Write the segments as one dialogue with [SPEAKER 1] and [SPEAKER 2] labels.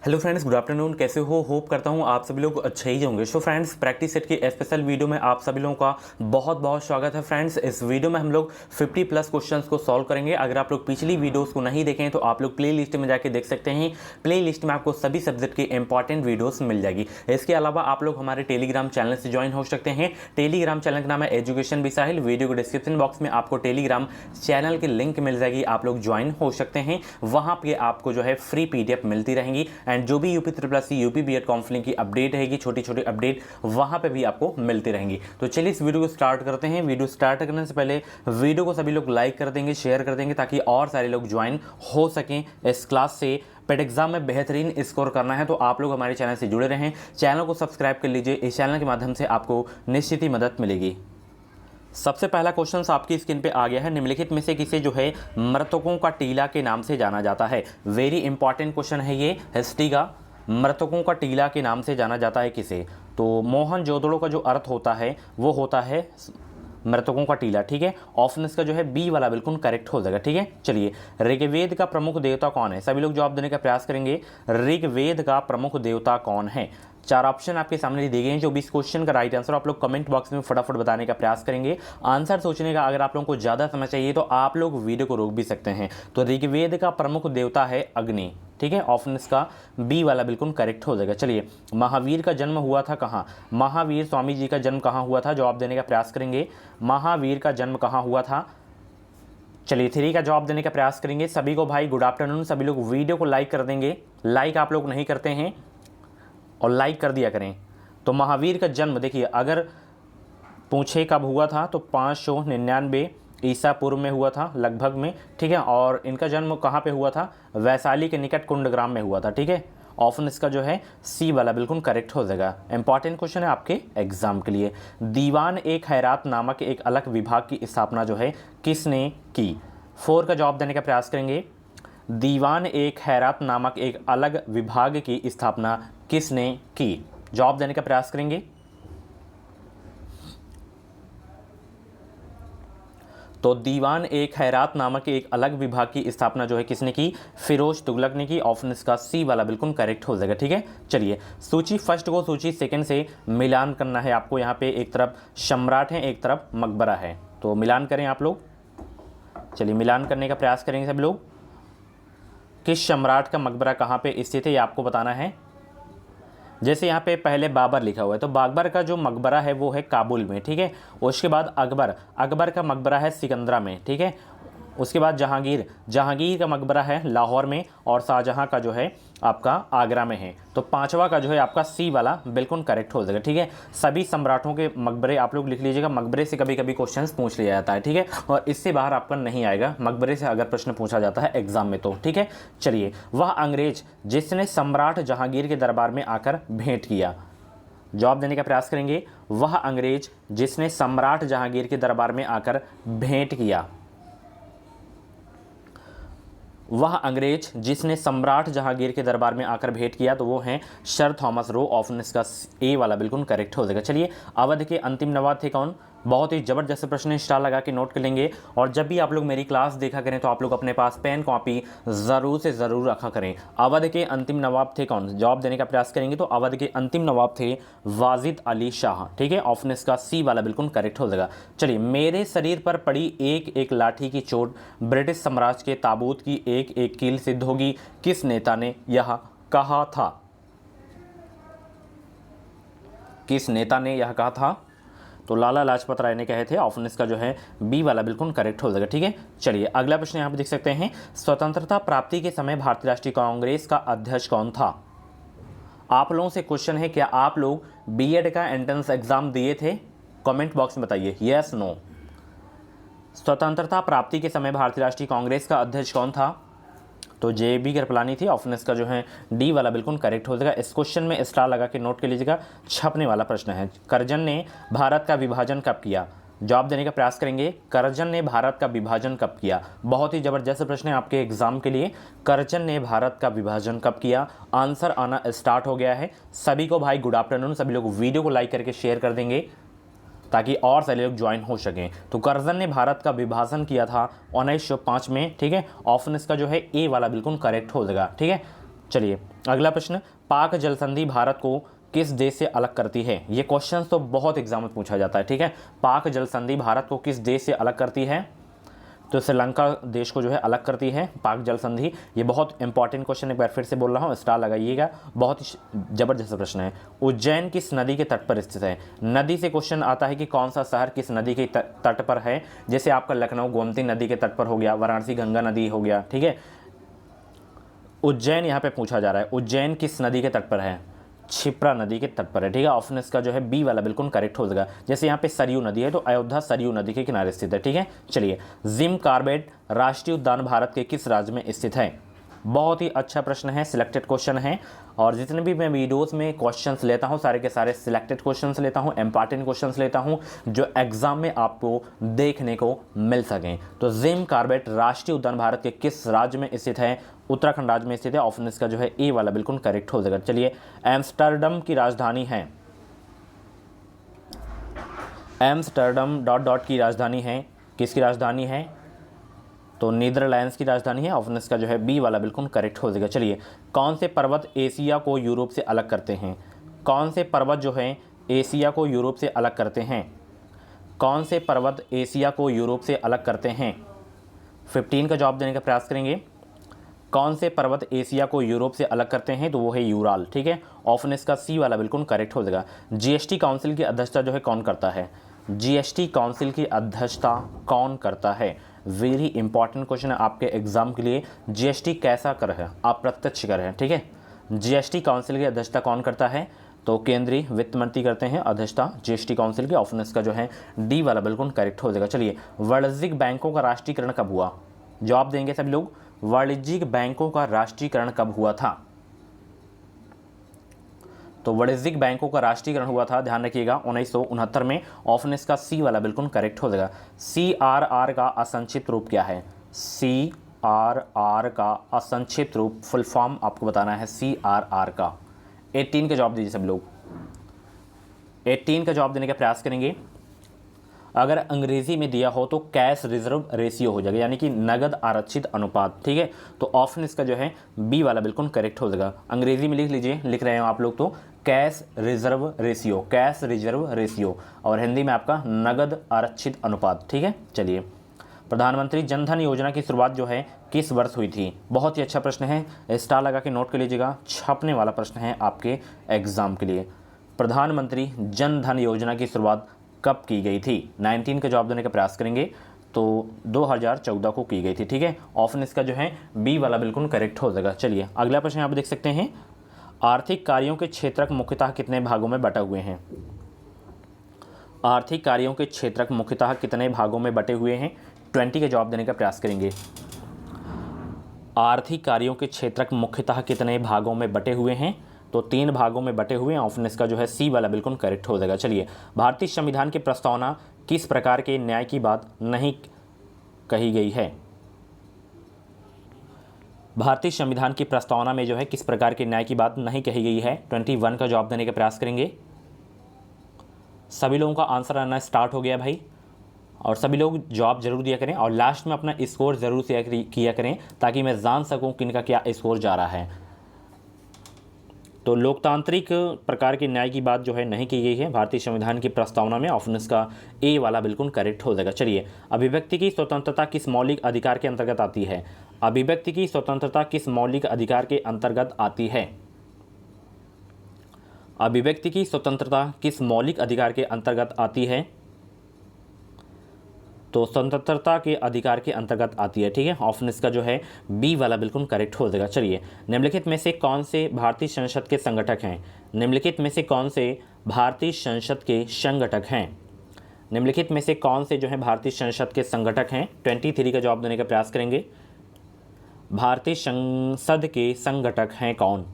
[SPEAKER 1] Hello friends, good afternoon. कैसे हो? Hope करता हूँ आप सभी लोग अच्छे ही होंगे। सो फ्रेंड्स, प्रैक्टिस सेट की स्पेशल वीडियो में आप सभी लोगों का बहुत बहुत स्वागत है। फ्रेंड्स, इस वीडियो में हम लोग 50 प्लस क्वेश्चंस को सॉल्व करेंगे। अगर आप लोग पिछली वीडियोस को नहीं देखें तो आप लोग प्ले लिस्ट में जाके देख सकते हैं। प्ले लिस्ट में आपको सभी सब्जेक्ट की इंपॉर्टेंट वीडियोस मिल जाएगी। इसके अलावा आप लोग हमारे टेलीग्राम चैनल से ज्वाइन हो सकते हैं। टेलीग्राम चैनल का नाम है एजुकेशन विद साहिल। वीडियो के डिस्क्रिप्शन बॉक्स में आपको टेलीग्राम चैनल की लिंक मिल जाएगी, आप लोग ज्वाइन हो सकते हैं। वहाँ पे आपको जो है फ्री PDF मिलती रहेंगी एंड जो भी UP plus UP BEd counselling की अपडेट रहेगी, छोटी छोटी अपडेट वहां पे भी आपको मिलती रहेंगी। तो चलिए इस वीडियो को स्टार्ट करते हैं। वीडियो स्टार्ट करने से पहले वीडियो को सभी लोग लाइक कर देंगे, शेयर कर देंगे, ताकि और सारे लोग ज्वाइन हो सकें इस क्लास से। पेड एग्जाम में बेहतरीन स्कोर करना है तो आप लोग हमारे चैनल से जुड़े रहें, चैनल को सब्सक्राइब कर लीजिए। इस चैनल के माध्यम से आपको निश्चित ही मदद मिलेगी। सबसे पहला क्वेश्चन आपकी स्क्रीन पे आ गया है। निम्नलिखित में से किसे जो है मृतकों का टीला के नाम से जाना जाता है? वेरी इंपॉर्टेंट क्वेश्चन है ये हिस्ट्री का। मृतकों का टीला के नाम से जाना जाता है किसे? तो मोहनजोदड़ो का जो अर्थ होता है वो होता है मृतकों का टीला। ठीक है, ऑप्शन इसका जो है बी वाला बिल्कुल करेक्ट हो जाएगा। ठीक है, चलिए ऋग्वेद का प्रमुख देवता कौन है? सभी लोग जवाब देने का प्रयास करेंगे। ऋग्वेद का प्रमुख देवता कौन है? चार ऑप्शन आपके सामने दिए गए हैं। जो भी इस क्वेश्चन का राइट आंसर आप लोग कमेंट बॉक्स में फटाफट बताने का प्रयास करेंगे। आंसर सोचने का अगर आप लोगों को ज़्यादा समय चाहिए तो आप लोग वीडियो को रोक भी सकते हैं। तो ऋग्वेद का प्रमुख देवता है अग्नि। ठीक है, ऑप्शन इसका बी वाला बिल्कुल करेक्ट हो जाएगा। चलिए, महावीर का जन्म हुआ था कहाँ? महावीर स्वामी जी का जन्म कहाँ हुआ था? जवाब देने का प्रयास करेंगे। महावीर का जन्म कहाँ हुआ था? चलिए, 3 का जवाब देने का प्रयास करेंगे। सभी को भाई गुड आफ्टरनून। सभी लोग वीडियो को लाइक कर देंगे। लाइक आप लोग नहीं करते हैं और लाइक कर दिया करें। तो महावीर का जन्म देखिए, अगर पूछे कब हुआ था तो 599 ईसा पूर्व में हुआ था लगभग में। ठीक है, और इनका जन्म कहाँ पे हुआ था? वैशाली के निकट कुंडग्राम में हुआ था। ठीक है, ऑप्शन इसका जो है सी वाला बिल्कुल करेक्ट हो जाएगा। इंपॉर्टेंट क्वेश्चन है आपके एग्जाम के लिए। दीवान एक खैरात नामक एक अलग विभाग की स्थापना जो है किसने की? 4 का जवाब देने का प्रयास करेंगे। दीवान एक खैरात नामक एक अलग विभाग की स्थापना किसने की? जवाब देने का प्रयास करेंगे। तो दीवान एक खैरात नामक एक अलग विभाग की स्थापना जो है किसने की? फिरोज तुगलक ने की। ऑप्शन इसका सी वाला बिल्कुल करेक्ट हो जाएगा। ठीक है, चलिए सूची फर्स्ट को सूची सेकंड से मिलान करना है आपको। यहाँ पे एक तरफ सम्राट है, एक तरफ मकबरा है, तो मिलान करें आप लोग। चलिए मिलान करने का प्रयास करेंगे सब लोग। किस सम्राट का मकबरा कहाँ पे स्थित है ये आपको बताना है। जैसे यहाँ पे पहले बाबर लिखा हुआ है तो बाबर का जो मकबरा है वो है काबुल में। ठीक है, उसके बाद अकबर का मकबरा है सिकंदरा में। ठीक है, उसके बाद जहांगीर का मकबरा है लाहौर में, और शाहजहां का जो है आपका आगरा में है। तो 5वां का जो है आपका सी वाला बिल्कुल करेक्ट हो जाएगा। ठीक है, सभी सम्राटों के मकबरे आप लोग लिख लीजिएगा। मकबरे से कभी कभी क्वेश्चन पूछ लिया जाता है। ठीक है, और इससे बाहर आपका नहीं आएगा मकबरे से अगर प्रश्न पूछा जाता है एग्जाम में तो। ठीक है, चलिए वह अंग्रेज जिसने सम्राट जहांगीर के दरबार में आकर भेंट किया? जवाब देने का प्रयास करेंगे। वह अंग्रेज जिसने सम्राट जहांगीर के दरबार में आकर भेंट किया। वह अंग्रेज जिसने सम्राट जहांगीर के दरबार में आकर भेंट किया तो वो हैं सर थॉमस रो। ऑप्शन इसका ए वाला बिल्कुल करेक्ट हो जाएगा। चलिए, अवध के अंतिम नवाब थे कौन? बहुत ही जबरदस्त प्रश्न, स्टार लगा के नोट कर लेंगे। और जब भी आप लोग मेरी क्लास देखा करें तो आप लोग अपने पास पेन कॉपी ज़रूर से ज़रूर रखा करें। अवध के अंतिम नवाब थे कौन? जवाब देने का प्रयास करेंगे तो अवध के अंतिम नवाब थे वाजिद अली शाह। ठीक है, ऑप्शन इसका सी वाला बिल्कुल करेक्ट हो जाएगा। चलिए, मेरे शरीर पर पड़ी एक एक लाठी की चोट ब्रिटिश साम्राज्य के ताबूत की एक एक कील सिद्ध होगी। किस नेता ने यह कहा था? किस नेता ने यह कहा था? तो लाला लाजपत राय ने कहे थे। ऑप्शन इसका जो है बी वाला बिल्कुल करेक्ट हो जाएगा। ठीक है, चलिए अगला प्रश्न यहाँ पे देख सकते हैं। स्वतंत्रता प्राप्ति के समय भारतीय राष्ट्रीय कांग्रेस का अध्यक्ष कौन था? आप लोगों से क्वेश्चन है, क्या आप लोग बीएड का एंट्रेंस एग्जाम दिए थे? कमेंट बॉक्स में बताइए यस नो। स्वतंत्रता प्राप्ति के समय भारतीय राष्ट्रीय कांग्रेस का अध्यक्ष कौन था? तो JB कृपलानी थी। ऑप्शन इसका जो है डी वाला बिल्कुल करेक्ट हो जाएगा। इस क्वेश्चन में स्टार लगा के नोट कर लीजिएगा, छपने वाला प्रश्न है। करजन ने भारत का विभाजन कब किया? जवाब देने का प्रयास करेंगे। करजन ने भारत का विभाजन कब किया? बहुत ही जबरदस्त प्रश्न है आपके एग्जाम के लिए। करजन ने भारत का विभाजन कब किया? आंसर आना स्टार्ट हो गया है। सभी को भाई गुड आफ्टरनून। सभी लोग वीडियो को लाइक करके शेयर कर देंगे ताकि और सारे लोग ज्वाइन हो सकें। तो करजन ने भारत का विभाजन किया था 1905 में। ठीक है, ऑप्शन इसका जो है ए वाला बिल्कुल करेक्ट हो जाएगा। ठीक है, चलिए अगला प्रश्न, पाक जल संधि भारत को किस देश से अलग करती है? ये क्वेश्चन तो बहुत एग्जाम में पूछा जाता है, ठीक है। पाक जल संधि भारत को किस देश से अलग करती है? तो श्रीलंका देश को जो है अलग करती है पाक जल संधि। ये बहुत इंपॉर्टेंट क्वेश्चन, एक बार फिर से बोल रहा हूँ, स्टार लगाइएगा, बहुत ही जबरदस्त प्रश्न है। उज्जैन किस नदी के तट पर स्थित है? नदी से क्वेश्चन आता है कि कौन सा शहर किस नदी के तट पर है। जैसे आपका लखनऊ गोमती नदी के तट पर हो गया, वाराणसी गंगा नदी हो गया, ठीक है। उज्जैन यहाँ पे पूछा जा रहा है, उज्जैन किस नदी के तट पर है? क्षिप्रा नदी के तट पर है, ठीक है। ऑप्शन इसका जो है बी वाला बिल्कुल करेक्ट हो जाएगा। जैसे यहाँ पे सरयू नदी है तो अयोध्या सरयू नदी के किनारे स्थित है, ठीक है। चलिए, जिम कॉर्बेट राष्ट्रीय उद्यान भारत के किस राज्य में स्थित है? बहुत ही अच्छा प्रश्न है, सिलेक्टेड क्वेश्चन है। और जितने भी मैं वीडियोस में क्वेश्चंस लेता हूँ सारे के सारे सिलेक्टेड क्वेश्चंस लेता हूँ, इंपॉर्टेंट क्वेश्चंस लेता हूँ जो एग्जाम में आपको देखने को मिल सकें। तो जिम कॉर्बेट राष्ट्रीय उद्यान भारत के किस राज्य में स्थित है? उत्तराखंड राज्य में स्थित है। ऑप्शन इसका जो है ए वाला बिल्कुल करेक्ट हो जाएगा। चलिए, एम्स्टर्डम की राजधानी है, एम्स्टर्डम डॉट डॉट की राजधानी है, किसकी राजधानी है? तो नीदरलैंड्स की राजधानी है। ऑप्शन इसका जो है बी वाला बिल्कुल करेक्ट हो जाएगा। चलिए, कौन से पर्वत एशिया को यूरोप से अलग करते हैं? कौन से पर्वत जो है एशिया को यूरोप से अलग करते हैं? कौन से पर्वत एशिया को यूरोप से अलग करते हैं? 15 का जवाब देने का प्रयास करेंगे। कौन से पर्वत एशिया को यूरोप से अलग करते हैं? तो वो है यूराल, ठीक है। ऑप्शन इसका सी वाला बिल्कुल करेक्ट हो जाएगा। जीएसटी काउंसिल की अध्यक्षता जो है कौन करता है? जीएसटी काउंसिल की अध्यक्षता कौन करता है? वेरी इंपॉर्टेंट क्वेश्चन है आपके एग्जाम के लिए। जीएसटी कैसा कर है? अप्रत्यक्ष कर है, ठीक है। जीएसटी काउंसिल की अध्यक्षता कौन करता है? तो केंद्रीय वित्त मंत्री करते हैं अध्यक्षता जीएसटी काउंसिल की। ऑप्शन इसका जो है डी वाला बिल्कुल करेक्ट हो जाएगा। चलिए, वाणिज्यिक बैंकों का राष्ट्रीयकरण कब हुआ? जवाब देंगे सभी लोग। वाणिज्यिक बैंकों का राष्ट्रीयकरण कब हुआ था? तो वाणिज्यिक बैंकों का राष्ट्रीयकरण हुआ था, ध्यान रखिएगा, 1969 में। ऑप्शन इसका सी वाला बिल्कुल करेक्ट हो जाएगा। CRR का असंक्षिप्त रूप क्या है? CRR का असंक्षिप्त रूप, फुल फॉर्म आपको बताना है CRR का। 18 का जवाब दीजिए सब लोग। 18 का जवाब देने का प्रयास करेंगे। अगर अंग्रेजी में दिया हो तो कैश रिजर्व रेशियो हो जाएगा, यानी कि नगद आरक्षित अनुपात, ठीक है। तो ऑप्शन इसका जो है बी वाला बिल्कुल करेक्ट हो जाएगा। अंग्रेजी में लिख लीजिए, लिख रहे हो आप लोग तो cash reserve ratio, cash reserve ratio, और हिंदी में आपका नगद आरक्षित अनुपात, ठीक है। चलिए, प्रधानमंत्री जन धन योजना की शुरुआत जो है किस वर्ष हुई थी? बहुत ही अच्छा प्रश्न है, स्टार लगा के नोट कर लीजिएगा, छपने वाला प्रश्न है आपके एग्जाम के लिए। प्रधानमंत्री जन धन योजना की शुरुआत कब की गई थी? 19 का जवाब देने का प्रयास करेंगे तो 2014 को की गई थी, ठीक है। ऑप्शन इसका जो है बी वाला बिल्कुल करेक्ट हो जाएगा। चलिए, अगला प्रश्न आप देख सकते हैं, आर्थिक कार्यों के क्षेत्रक मुख्यतः कितने भागों में बटे हुए हैं? आर्थिक कार्यों के क्षेत्रक मुख्यतः कितने भागों में बटे हुए हैं? 20 का जवाब देने का प्रयास करेंगे। आर्थिक कार्यों के क्षेत्रक मुख्यतः कितने भागों में बटे हुए हैं? तो 3 भागों में बटे हुए हैं। ऑप्शन इसका जो है सी वाला बिल्कुल करेक्ट हो जाएगा। चलिए, भारतीय संविधान की प्रस्तावना किस प्रकार के न्याय की बात नहीं कही गई है? भारतीय संविधान की प्रस्तावना में जो है किस प्रकार के न्याय की बात नहीं कही गई है? 21 का जवाब देने का प्रयास करेंगे। सभी लोगों का आंसर आना स्टार्ट हो गया भाई, और सभी लोग जवाब जरूर दिया करें और लास्ट में अपना स्कोर जरूर शेयर किया करें ताकि मैं जान सकूं किनका क्या स्कोर जा रहा है। तो लोकतांत्रिक प्रकार के न्याय की बात जो है नहीं की गई है भारतीय संविधान की प्रस्तावना में। ऑप्शन इसका ए वाला बिल्कुल करेक्ट हो जाएगा। चलिए, अभिव्यक्ति की स्वतंत्रता किस मौलिक अधिकार के अंतर्गत आती है? अभिव्यक्ति की स्वतंत्रता किस मौलिक अधिकार के अंतर्गत आती है? अभिव्यक्ति की स्वतंत्रता किस मौलिक अधिकार के अंतर्गत आती है? तो स्वतंत्रता के अधिकार के अंतर्गत आती है, ठीक है। ऑप्शन इसका जो है बी वाला बिल्कुल करेक्ट हो जाएगा। चलिए, निम्नलिखित में से कौन से भारतीय संसद के संगठक हैं? निम्नलिखित में से कौन से भारतीय संसद के संगठक हैं? निम्नलिखित में से कौन से जो है भारतीय संसद के संगठक हैं? 23 का जवाब देने का प्रयास करेंगे। भारतीय संसद के संगठक हैं कौन?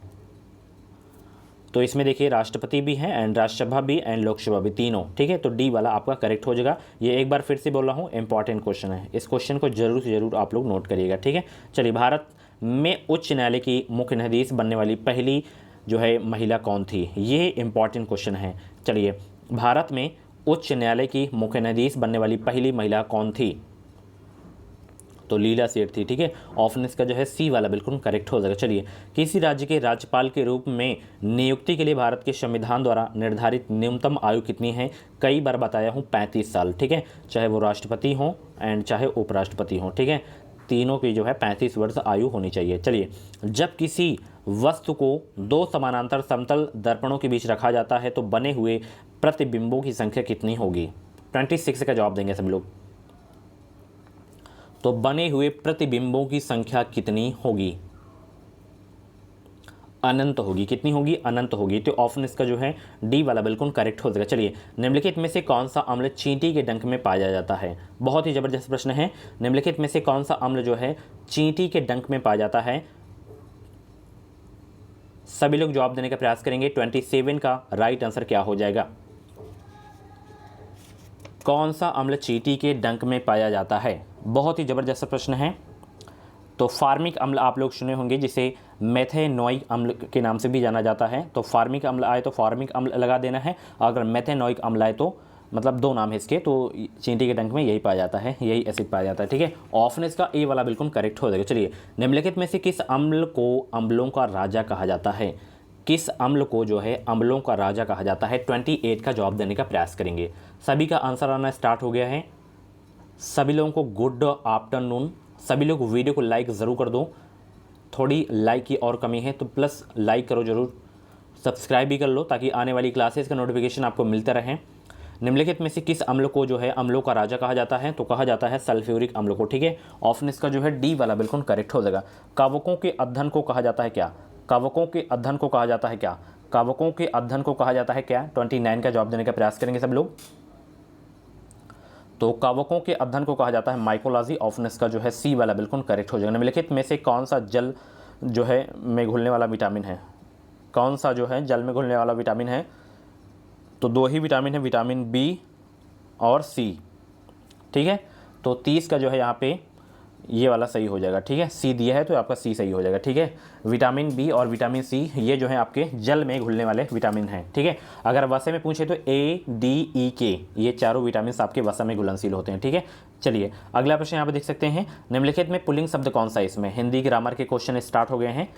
[SPEAKER 1] तो इसमें देखिए, राष्ट्रपति भी हैं एंड राज्यसभा भी एंड लोकसभा भी, तीनों, ठीक है। तो डी वाला आपका करेक्ट हो जाएगा। ये एक बार फिर से बोल रहा हूँ, इंपॉर्टेंट क्वेश्चन है, इस क्वेश्चन को जरूर से जरूर आप लोग नोट करिएगा, ठीक है। चलिए, भारत में उच्च न्यायालय की मुख्य न्यायाधीश बनने वाली पहली जो है महिला कौन थी? ये इंपॉर्टेंट क्वेश्चन है। चलिए, भारत में उच्च न्यायालय की मुख्य न्यायाधीश बनने वाली पहली महिला कौन थी? तो लीला सेठ थी, ठीक है। ऑप्शन इसका जो है सी वाला बिल्कुल करेक्ट हो जाएगा। चलिए, किसी राज्य के राज्यपाल के रूप में नियुक्ति के लिए भारत के संविधान द्वारा निर्धारित न्यूनतम आयु कितनी है? कई बार बताया हूँ 35 साल, ठीक है, चाहे वो राष्ट्रपति हों एंड चाहे उपराष्ट्रपति हों, ठीक है, तीनों की जो है 35 वर्ष आयु होनी चाहिए। चलिए, जब किसी वस्तु को दो समानांतर समतल दर्पणों के बीच रखा जाता है तो बने हुए प्रतिबिंबों की संख्या कितनी होगी? 26 का जवाब देंगे सभी लोग। तो बने हुए प्रतिबिंबों की संख्या कितनी होगी? अनंत होगी। कितनी होगी? अनंत होगी। तो ऑप्शन इसका जो है डी वाला बिल्कुल करेक्ट हो जाएगा। चलिए, निम्नलिखित में से कौन सा अम्ल चींटी के डंक में पाया जाता है? बहुत ही जबरदस्त प्रश्न है। निम्नलिखित में से कौन सा अम्ल जो है चींटी के डंक में पाया जाता है? सभी लोग जवाब देने का प्रयास करेंगे। 27 का राइट आंसर क्या हो जाएगा? कौन सा अम्ल चींटी के डंक में पाया जाता है? बहुत ही जबरदस्त प्रश्न है। तो फार्मिक अम्ल आप लोग सुने होंगे, जिसे मेथेनोइक अम्ल के नाम से भी जाना जाता है। तो फार्मिक अम्ल आए तो फार्मिक अम्ल लगा देना है, अगर मेथेनोइक अम्ल आए तो मतलब दो नाम है इसके, तो चींटी के डंक में यही पाया जाता है, यही एसिड पाया जाता है, ठीक है। ऑप्शन इसका ए वाला बिल्कुल करेक्ट हो जाएगा। चलिए, निम्नलिखित में से किस अम्ल को अम्लों का राजा कहा जाता है? किस अम्ल को जो है अम्लों का राजा कहा जाता है? 28 का जवाब देने का प्रयास करेंगे। सभी का आंसर आना स्टार्ट हो गया है। सभी लोगों को गुड आफ्टरनून। सभी लोग वीडियो को लाइक ज़रूर कर दो, थोड़ी लाइक की और कमी है, तो प्लस लाइक करो ज़रूर, सब्सक्राइब भी कर लो ताकि आने वाली क्लासेस का नोटिफिकेशन आपको मिलता रहे। निम्नलिखित में से किस अम्ल को जो है अम्लों का राजा कहा जाता है? तो कहा जाता है सल्फ्यूरिक अम्ल को, ठीक है। ऑप्शन इसका जो है डी वाला बिल्कुल करेक्ट हो जाएगा। कवकों के अध्ययन को कहा जाता है क्या? कवकों के अध्ययन को कहा जाता है क्या? कवकों के अध्ययन को कहा जाता है क्या? 29 का जवाब देने का प्रयास करेंगे सब लोग। तो कवकों के अध्ययन को कहा जाता है माइकोलॉजी। ऑप्शन इसका जो है सी वाला बिल्कुल करेक्ट हो जाएगा। निम्नलिखित में से कौन सा जल जो है में घुलने वाला विटामिन है? कौन सा जो है जल में घुलने वाला विटामिन है? तो दो ही विटामिन है, विटामिन बी और सी, ठीक है। तो 30 का जो है यहाँ पे ये वाला सही हो जाएगा, ठीक है। सी दिया है तो आपका सी सही हो जाएगा, ठीक है। विटामिन बी और विटामिन सी ये जो है आपके जल में घुलने वाले विटामिन हैं, ठीक है। अगर वसा में पूछे तो ए, डी, ई, के ये चारों विटामिन आपके वसा में घुलनशील होते हैं, ठीक है। चलिए, अगला प्रश्न यहाँ पे देख सकते हैं। निम्नलिखित में पुल्लिंग शब्द कौन सा है? इसमें हिंदी ग्रामर के क्वेश्चन स्टार्ट हो गए हैं।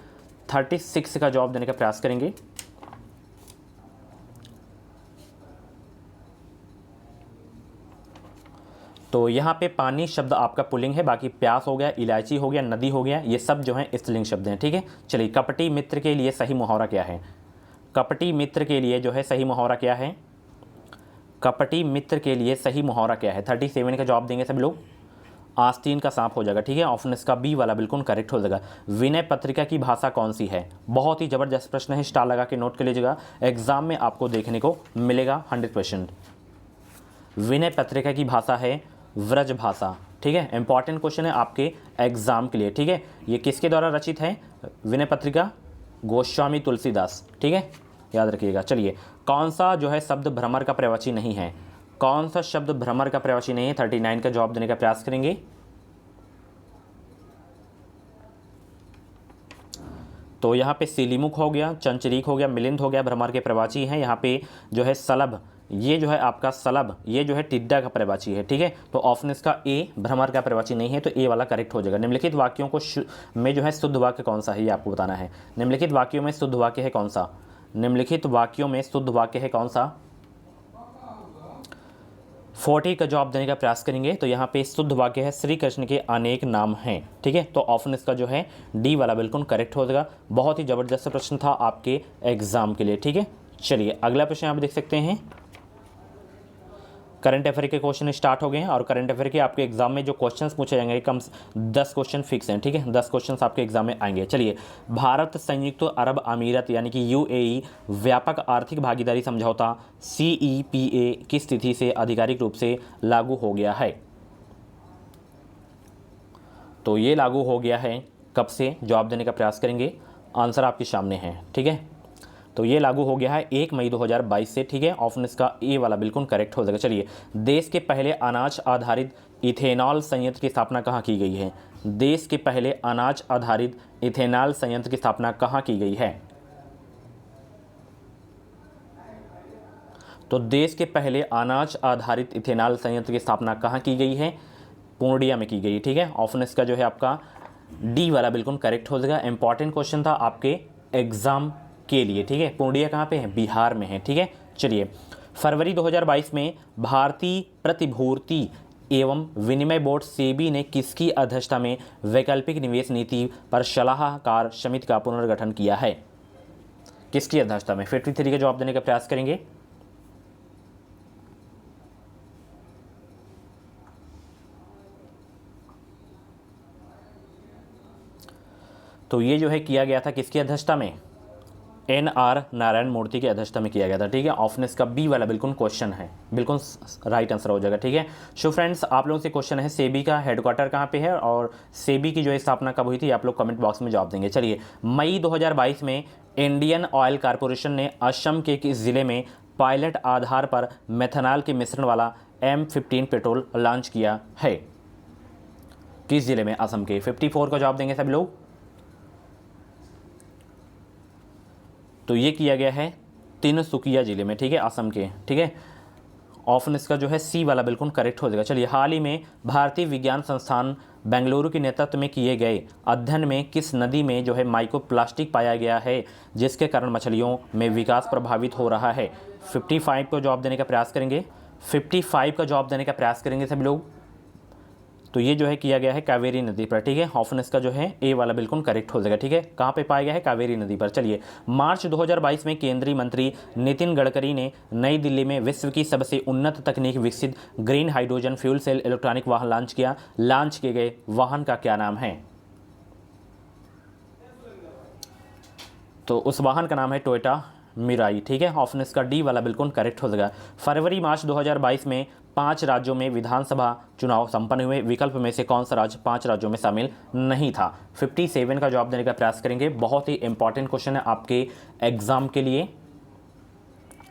[SPEAKER 1] 36 का जवाब देने का प्रयास करेंगे। तो यहाँ पे पानी शब्द आपका पुल्लिंग है, बाकी प्यास हो गया, इलायची हो गया, नदी हो गया, ये सब जो है स्त्रीलिंग शब्द हैं, ठीक है। चलिए, कपटी मित्र के लिए सही मुहावरा क्या है? कपटी मित्र के लिए जो है सही मुहावरा क्या है? कपटी मित्र के लिए सही मुहावरा क्या है? 37 का जवाब देंगे सभी लोग। आस्तीन का सांप हो जाएगा, ठीक है। ऑप्शन इसका बी वाला बिल्कुल करेक्ट हो जाएगा। विनय पत्रिका की भाषा कौन सी है? बहुत ही जबरदस्त प्रश्न है, स्टार लगा के नोट कर लीजिएगा, एग्जाम में आपको देखने को मिलेगा 100%। विनय पत्रिका की भाषा है व्रज भाषा, ठीक है। इंपॉर्टेंट क्वेश्चन है आपके एग्जाम के लिए, ठीक है। ये किसके द्वारा रचित है विनय पत्रिका? गोस्वामी तुलसीदास, ठीक है, याद रखिएगा। चलिए, कौन सा जो है शब्द भ्रमर का प्रवाची नहीं है? कौन सा शब्द भ्रमर का प्रवाची नहीं है? 39 का जवाब देने का प्रयास करेंगे। तो यहाँ पे सिलीमुख हो गया, चंचरीक हो गया, मिलिंद हो गया, भ्रमर के प्रवाची हैं। यहाँ पे जो है सलभ, ये जो है आपका सलभ, ये जो है टिड्डा का प्रवाची है, ठीक है। तो ऑप्शन इसका ए भ्रमर का प्रवाची नहीं है, तो ए वाला करेक्ट हो जाएगा। निम्नलिखित वाक्यों को में जो है शुद्ध वाक्य कौन सा है, ये आपको बताना है। निम्नलिखित वाक्यों में शुद्ध वाक्य है कौन सा? निम्नलिखित वाक्यों में शुद्ध वाक्य है कौन सा? 40 का जवाब देने का प्रयास करेंगे। तो यहाँ पे शुद्ध वाक्य है श्री कृष्ण के अनेक नाम हैं, ठीक है। तो ऑप्शन इसका जो है डी वाला बिल्कुल करेक्ट हो जाएगा। बहुत ही जबरदस्त प्रश्न था आपके एग्जाम के लिए, ठीक है। चलिए, अगला प्रश्न यहाँ पे देख सकते हैं। करंट अफेयर के क्वेश्चन स्टार्ट हो गए हैं और करंट अफेयर के आपके एग्जाम में जो क्वेश्चंस पूछे जाएंगे कम 10 क्वेश्चन फिक्स हैं, ठीक है। 10 क्वेश्चंस आपके एग्जाम में आएंगे। चलिए, भारत संयुक्त अरब अमीरत यानी कि यूएई व्यापक आर्थिक भागीदारी समझौता CEPA किस तिथि से आधिकारिक रूप से लागू हो गया है? तो ये लागू हो गया है कब से? जवाब देने का प्रयास करेंगे। आंसर आपके सामने है, ठीक है। तो ये लागू हो गया है 1 मई 2022 से, ठीक है। ऑप्शन इसका ए वाला बिल्कुल करेक्ट हो जाएगा। चलिए, देश के पहले अनाज आधारित इथेनॉल संयंत्र की स्थापना कहाँ की गई है? देश के पहले अनाज आधारित इथेनॉल संयंत्र की स्थापना कहाँ की गई है? तो देश के पहले अनाज आधारित इथेनॉल संयंत्र की स्थापना कहाँ की गई है? पूर्णिया में की गई, ठीक है। ऑप्शन इसका जो है आपका डी वाला बिल्कुल करेक्ट हो जाएगा। इंपॉर्टेंट क्वेश्चन था आपके एग्जाम के लिए, ठीक है। पूर्णिया कहाँ पे है? बिहार में है, ठीक है। चलिए, फरवरी 2022 में भारतीय प्रतिभूति एवं विनिमय बोर्ड सेबी ने किसकी अध्यक्षता में वैकल्पिक निवेश नीति पर सलाहकार समिति का पुनर्गठन किया है? किसकी अध्यक्षता में? 53 का जवाब देने का प्रयास करेंगे। तो ये जो है किया गया था किसकी अध्यक्षता में? NR नारायण मूर्ति की अध्यक्षता में किया गया था, ठीक है। ऑप्शन इसका बी वाला बिल्कुल क्वेश्चन है, बिल्कुल राइट आंसर हो जाएगा, ठीक है। सो फ्रेंड्स, आप लोगों से क्वेश्चन है सेबी का हेडक्वार्टर कहाँ पे है और सेबी की जो है स्थापना कब हुई थी, आप लोग कमेंट बॉक्स में जवाब देंगे। चलिए, मई 2022 में इंडियन ऑयल कॉरपोरेशन ने असम के किस जिले में पायलट आधार पर मेथनॉल के मिश्रण वाला M15 पेट्रोल लॉन्च किया है? किस जिले में? असम के। 54 का जवाब देंगे सभी लोग। तो ये किया गया है तिनसुकिया जिले में, ठीक है, असम के, ठीक है। ऑप्शन इसका जो है सी वाला बिल्कुल करेक्ट हो जाएगा। चलिए, हाल ही में भारतीय विज्ञान संस्थान बेंगलुरु के नेतृत्व में किए गए अध्ययन में किस नदी में जो है माइक्रोप्लास्टिक पाया गया है जिसके कारण मछलियों में विकास प्रभावित हो रहा है? 55 को जवाब देने का प्रयास करेंगे। 55 का जवाब देने का प्रयास करेंगे सभी लोग। तो ये जो है किया गया है कावेरी नदी पर, ठीक है। ऑप्शन इसका जो है ए वाला बिल्कुल करेक्ट हो जाएगा, ठीक है। कहाँ पे पाया गया है? कावेरी नदी पर। चलिए, मार्च 2022 में केंद्रीय मंत्री नितिन गडकरी ने नई दिल्ली में विश्व की सबसे उन्नत तकनीक विकसित green hydrogen fuel cell electronic वाहन लॉन्च किया। लॉन्च किए गए वाहन का क्या नाम है? तो उस वाहन का नाम है टोयोटा मिराई, ठीक है। ऑप्शन इसका डी वाला बिल्कुल करेक्ट हो जाएगा। फरवरी मार्च 2022 में 5 राज्यों में विधानसभा चुनाव संपन्न हुए। विकल्प में से कौन सा राज्य 5 राज्यों में शामिल नहीं था? 57 का जवाब देने का प्रयास करेंगे। बहुत ही इंपॉर्टेंट क्वेश्चन है आपके एग्जाम के लिए।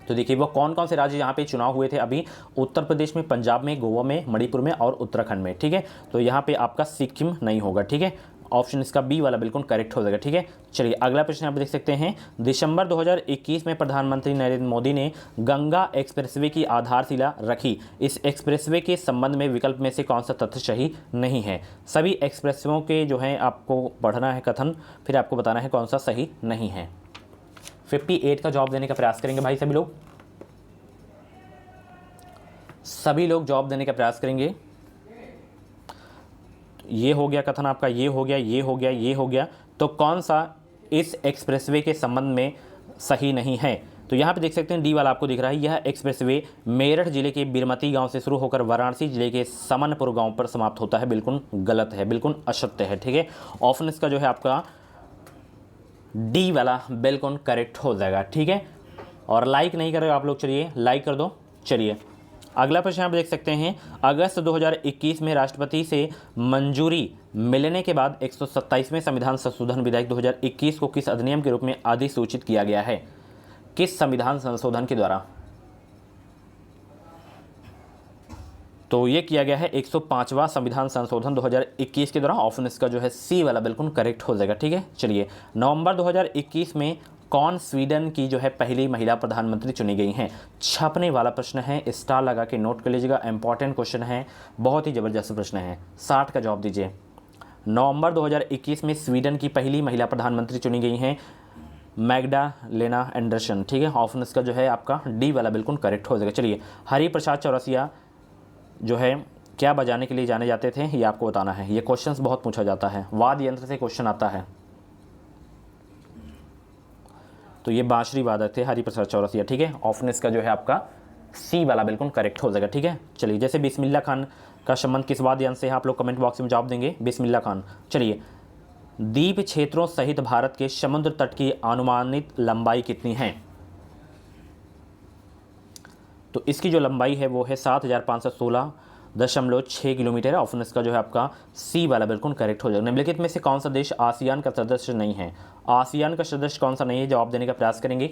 [SPEAKER 1] तो देखिए, वो कौन कौन से राज्य यहाँ पे चुनाव हुए थे अभी? उत्तर प्रदेश में, पंजाब में, गोवा में, मणिपुर में और उत्तराखंड में, ठीक है। तो यहाँ पे आपका सिक्किम नहीं होगा, ठीक है। ऑप्शन इसका बी वाला बिल्कुल करेक्ट हो जाएगा, ठीक है। चलिए, अगला प्रश्न आप देख सकते हैं। दिसंबर 2021 में प्रधानमंत्री नरेंद्र मोदी ने गंगा एक्सप्रेसवे की आधारशिला रखी। इस एक्सप्रेसवे के संबंध में विकल्प में से कौन सा तथ्य सही नहीं है? सभी एक्सप्रेसवेयों के जो है आपको पढ़ना है कथन, फिर आपको बताना है कौन सा सही नहीं है। 58 का जवाब देने का प्रयास करेंगे भाई सभी लोग। सभी लोग जवाब देने का प्रयास करेंगे। ये हो गया कथन आपका, ये हो गया, ये हो गया, ये हो गया। तो कौन सा इस एक्सप्रेसवे के संबंध में सही नहीं है? तो यहाँ पे देख सकते हैं डी वाला आपको दिख रहा है। यह एक्सप्रेसवे मेरठ जिले के बिरमती गांव से शुरू होकर वाराणसी जिले के समनपुर गांव पर समाप्त होता है। बिल्कुल गलत है, बिल्कुल असत्य है, ठीक है। ऑप्शन इसका जो है आपका डी वाला बिल्कुल करेक्ट हो जाएगा, ठीक है। और लाइक नहीं कर रहे हो आप लोग, चलिए लाइक कर दो। चलिए, अगला प्रश्न आप देख सकते हैं। अगस्त 2021 में राष्ट्रपति से मंजूरी मिलने के बाद 127वें संविधान संशोधन विधेयक 2021 को किस अधिनियम के रूप में अधिसूचित किया गया है? किस संविधान संशोधन के द्वारा? तो ये किया गया है 105वां संविधान संशोधन 2021 के द्वारा। ऑप्शन इसका जो है सी वाला बिल्कुल करेक्ट हो जाएगा, ठीक है। चलिए, नवंबर 2021 में कौन स्वीडन की जो है पहली महिला प्रधानमंत्री चुनी गई हैं? छपने वाला प्रश्न है, स्टार लगा के नोट कर लीजिएगा। इंपॉर्टेंट क्वेश्चन है, बहुत ही जबरदस्त प्रश्न है। 60 का जवाब दीजिए। नवंबर 2021 में स्वीडन की पहली महिला प्रधानमंत्री चुनी गई हैं मैग्डालेना एंडरसन, ठीक है। ऑप्शन इसका जो है आपका डी वाला बिल्कुल करेक्ट हो जाएगा। चलिए, हरिप्रसाद चौरसिया जो है क्या बजाने के लिए जाने जाते थे, ये आपको बताना है। ये क्वेश्चंस बहुत पूछा जाता है, वाद्य यंत्र से क्वेश्चन आता है। तो ये बांसुरी वादक थे हरिप्रसाद चौरसिया, ठीक है। ऑप्शन इसका जो है आपका सी वाला बिल्कुल करेक्ट हो जाएगा, ठीक है। चलिए, जैसे बिस्मिल्लाह खान का संबंध किस वाद्य यंत्र से है, आप लोग कमेंट बॉक्स में जवाब देंगे। बिस्मिल्लाह खान। चलिए, द्वीप क्षेत्रों सहित भारत के समुद्र तट की अनुमानित लंबाई कितनी है? तो इसकी जो लंबाई है वो है 7516.6 किलोमीटर है। ऑप्शन इसका जो है आपका सी वाला बिल्कुल करेक्ट हो जाएगा। निम्नलिखित में से कौन सा देश आसियान का सदस्य नहीं है? आसियान का सदस्य कौन सा नहीं है? जवाब देने का प्रयास करेंगे।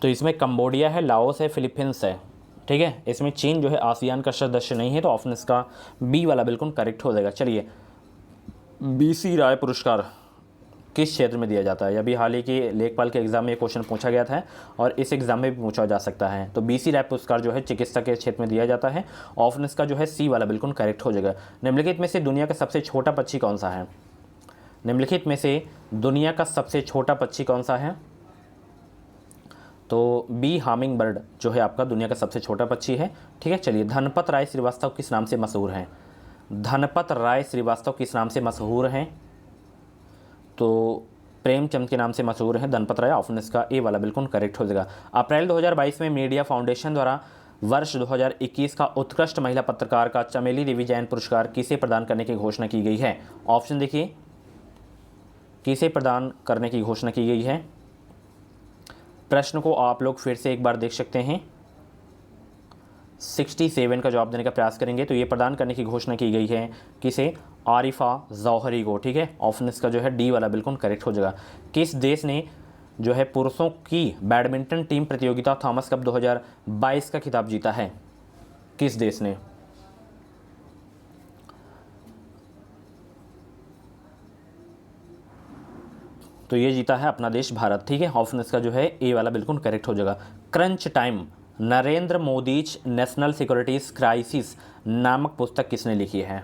[SPEAKER 1] तो इसमें कंबोडिया है, लाओस है, फिलीपींस है, ठीक है। इसमें चीन जो है आसियान का सदस्य नहीं है। तो ऑप्शन इसका बी वाला बिल्कुल करेक्ट हो जाएगा। चलिए, BC राय पुरस्कार किस क्षेत्र में दिया जाता है। अभी हाल ही के लेखपाल के एग्जाम में ये क्वेश्चन पूछा गया था और इस एग्जाम में भी पूछा जा सकता है। तो BC रैप पुरस्कार जो है चिकित्सा के क्षेत्र में दिया जाता है। ऑप्शन इसका जो है सी वाला बिल्कुल करेक्ट हो जाएगा। निम्नलिखित में से दुनिया का सबसे छोटा पक्षी कौन सा है? निम्नलिखित में से दुनिया का सबसे छोटा पक्षी कौन सा है? तो बी हामिंग बर्ड जो है आपका दुनिया का सबसे छोटा पक्षी है। ठीक है, चलिए धनपत राय श्रीवास्तव किस नाम से मशहूर हैं? धनपत राय श्रीवास्तव किस नाम से मशहूर हैं? तो प्रेमचंद के नाम से मशहूर है धनपत राय। ऑप्शन इसका ए वाला बिल्कुल करेक्ट हो जाएगा। अप्रैल 2022 में मीडिया फाउंडेशन द्वारा वर्ष 2021 का उत्कृष्ट महिला पत्रकार का चमेली देवी जैन पुरस्कार किसे प्रदान करने की घोषणा की गई है? ऑप्शन देखिए, किसे प्रदान करने की घोषणा की गई है? प्रश्न को आप लोग फिर से एक बार देख सकते हैं। 67 का जवाब देने का प्रयास करेंगे। तो ये प्रदान करने की घोषणा की गई है किसे? आरिफा जौहरी को। ठीक है, ऑप्शन इसका जो है डी वाला बिल्कुल करेक्ट हो जाएगा। किस देश ने जो है पुरुषों की बैडमिंटन टीम प्रतियोगिता थॉमस कप 2022 का खिताब जीता है? किस देश ने? तो ये जीता है अपना देश भारत। ठीक है, ऑप्शन इसका जो है ए वाला बिल्कुल करेक्ट हो जाएगा। Crunch time Narendra Modi's national securities crisis नामक पुस्तक किसने लिखी है?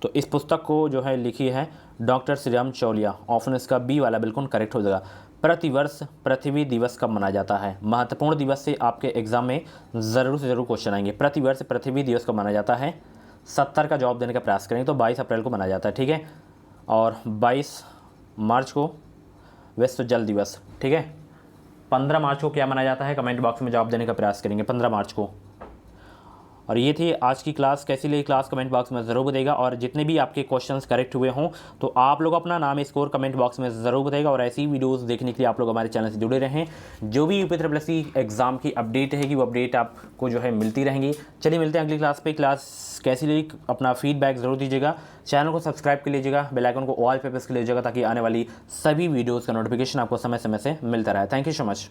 [SPEAKER 1] तो इस पुस्तक को जो है लिखी है डॉक्टर श्रीराम चौलिया। ऑप्शन इसका बी वाला बिल्कुल करेक्ट हो जाएगा। प्रतिवर्ष पृथ्वी दिवस कब मनाया जाता है? महत्वपूर्ण दिवस से आपके एग्जाम में ज़रूर से ज़रूर क्वेश्चन आएंगे। प्रतिवर्ष पृथ्वी दिवस कब मनाया जाता है? 70 का जवाब देने का प्रयास करेंगे। तो 22 अप्रैल को मनाया जाता है। ठीक है, और 22 मार्च को विश्व जल दिवस। ठीक है, 15 मार्च को क्या मनाया जाता है? कमेंट बॉक्स में जवाब देने का प्रयास करेंगे 15 मार्च को। और ये थी आज की क्लास। कैसी लगी क्लास कमेंट बॉक्स में ज़रूर बताइएगा। और जितने भी आपके क्वेश्चंस करेक्ट हुए हों तो आप लोग अपना नाम स्कोर कमेंट बॉक्स में ज़रूर बताइएगा। और ऐसी वीडियोस देखने के लिए आप लोग हमारे चैनल से जुड़े रहें। जो भी UP एग्ज़ाम की अपडेट रहेगी वो अपडेट आपको जो है मिलती रहेंगी। चलिए मिलते हैं अगली क्लास पे। क्लास कैसी लगी अपना फीडबैक ज़रूर दीजिएगा। चैनल को सब्सक्राइब कर लीजिएगा, बेल आइकन को ऑल पे प्रेस कर लीजिएगा ताकि आने वाली सभी वीडियोज़ का नोटिफिकेशन आपको समय समय से मिलता रहे। Thank you so much.